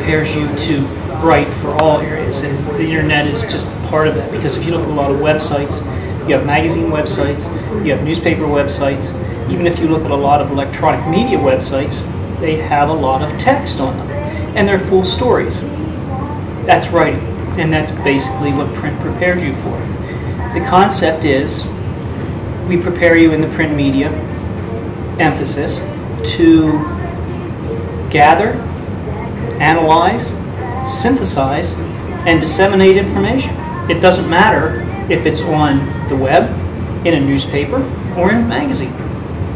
prepares you to write for all areas, and the internet is just part of that, because if you look at a lot of websites, you have magazine websites, you have newspaper websites, even if you look at a lot of electronic media websites, they have a lot of text on them, and they're full stories. That's writing, and that's basically what print prepares you for. The concept is we prepare you in the print media emphasis to gather, analyze, synthesize, and disseminate information. It doesn't matter if it's on the web, in a newspaper, or in a magazine,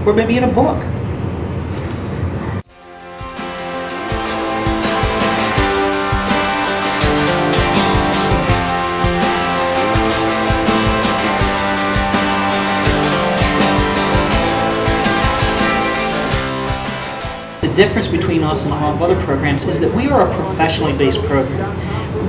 or maybe in a book. The difference between us and a lot of other programs is that we are a professionally based program.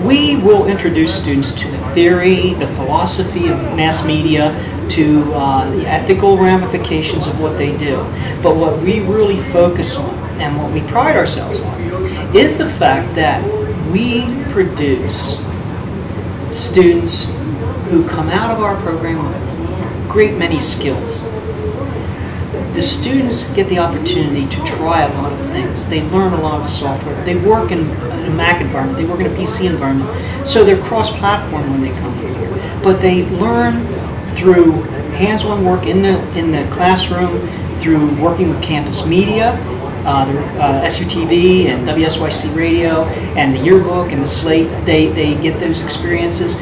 We will introduce students to the theory, the philosophy of mass media, to the ethical ramifications of what they do. But what we really focus on, and what we pride ourselves on, is the fact that we produce students who come out of our program with a great many skills. The students get the opportunity to try a lot of things. They learn a lot of software. They work in a Mac environment. They work in a PC environment. So they're cross-platform when they come from here. But they learn through hands-on work in the classroom, through working with campus media, SUTV and WSYC radio, and the yearbook and the slate. They get those experiences.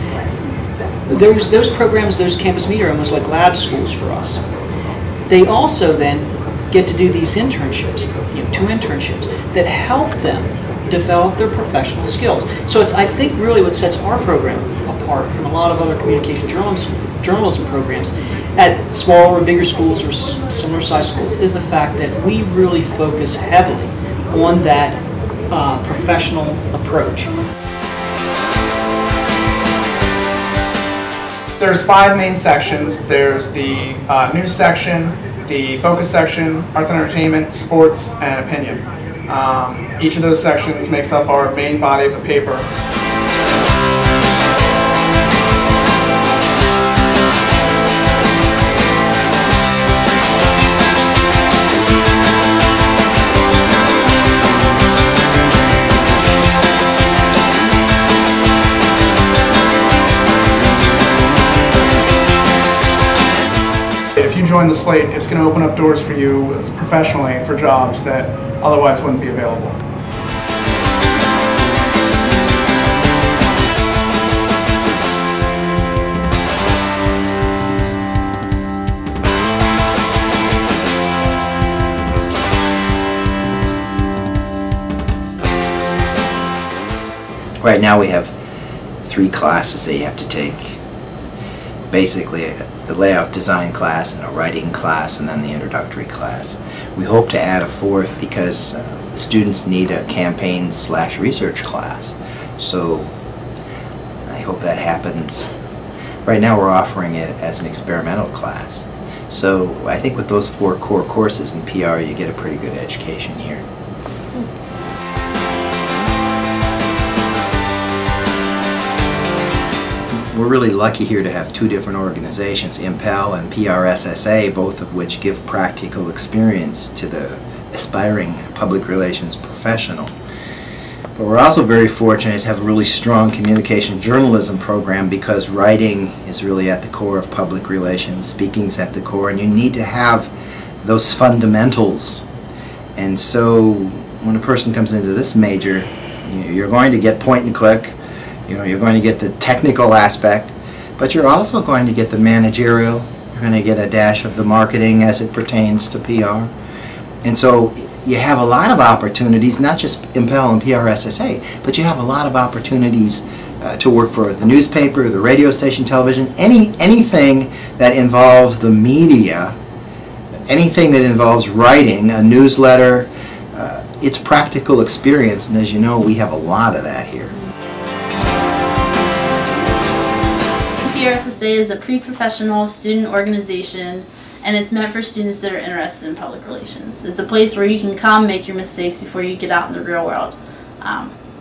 Those programs, those campus media are almost like lab schools for us. They also then get to do these internships, 2 internships, that help them develop their professional skills. So it's, I think, really what sets our program apart from a lot of other communication journalism programs at smaller or bigger schools or similar size schools is the fact that we really focus heavily on that professional approach. There's 5 main sections. There's the news section, the focus section, arts and entertainment, sports, and opinion. Each of those sections makes up our main body of the paper. If you join the slate, it's going to open up doors for you professionally for jobs that otherwise wouldn't be available. Right now we have 3 classes that you have to take. Basically, the layout design class and a writing class, and then the introductory class. We hope to add a 4th because students need a campaign/research class. So I hope that happens. Right now we're offering it as an experimental class. So I think with those 4 core courses in PR you get a pretty good education here. We're really lucky here to have 2 different organizations, Impel and PRSSA, both of which give practical experience to the aspiring public relations professional. But we're also very fortunate to have a really strong communication journalism program because writing is really at the core of public relations, speaking's at the core, and you need to have those fundamentals. And so when a person comes into this major, you're going to get point and click. You're going to get the technical aspect, but you're also going to get the managerial. You're going to get a dash of the marketing as it pertains to PR. And so you have a lot of opportunities, not just Impel and PRSSA, but you have a lot of opportunities to work for the newspaper, the radio station, television, anything that involves the media, anything that involves writing, a newsletter. It's practical experience, and as you know, we have a lot of that here. PRSSA is a pre-professional student organization, and it's meant for students that are interested in public relations. It's a place where you can come, make your mistakes before you get out in the real world.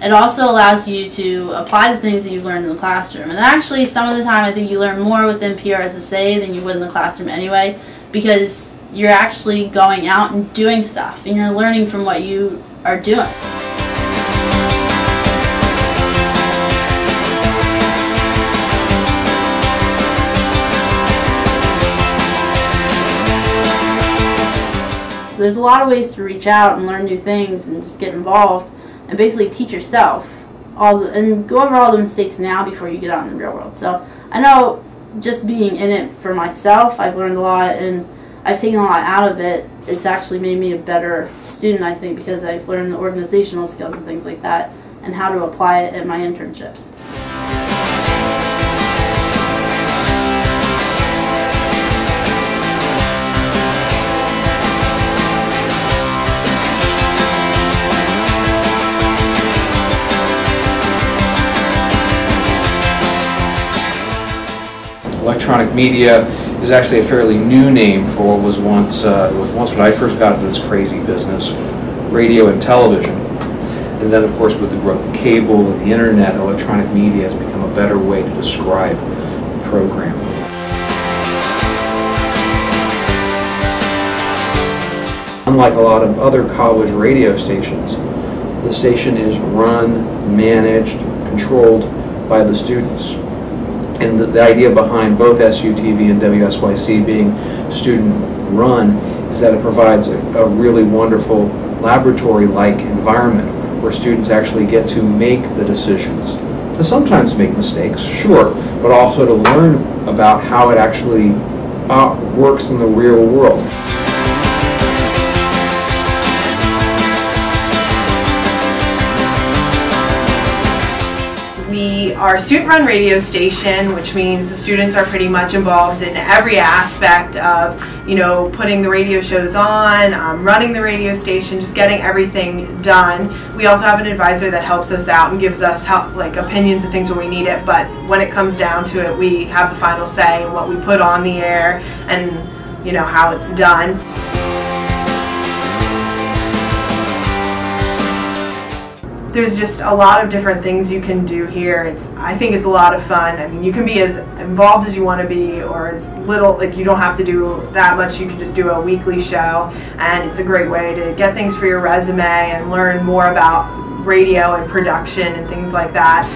It also allows you to apply the things that you've learned in the classroom. And actually, some of the time, I think you learn more within PRSSA than you would in the classroom anyway, because you're actually going out and doing stuff, and you're learning from what you are doing. So there's a lot of ways to reach out and learn new things and just get involved and basically teach yourself and go over all the mistakes now before you get out in the real world. So I know just being in it for myself, I've learned a lot and I've taken a lot out of it. It's actually made me a better student, I think, because I've learned the organizational skills and things like that and how to apply it at my internships. Electronic media is actually a fairly new name for what was once when I first got into this crazy business, radio and television. And then, of course, with the growth of cable and the internet, electronic media has become a better way to describe the program. Unlike a lot of other college radio stations, the station is run, managed, controlled by the students. And the idea behind both SUTV and WSYC being student-run is that it provides a really wonderful laboratory-like environment where students actually get to make the decisions. To sometimes make mistakes, sure, but also to learn about how it actually works in the real world. We are a student-run radio station, which means the students are pretty much involved in every aspect of, putting the radio shows on, running the radio station, just getting everything done. We also have an advisor that helps us out and gives us help, like opinions and things when we need it, but when it comes down to it, we have the final say in what we put on the air and, how it's done. There's just a lot of different things you can do here. I think it's a lot of fun. I mean, you can be as involved as you want to be or as little, you don't have to do that much. You can just do a weekly show, and it's a great way to get things for your resume and learn more about radio and production and things like that.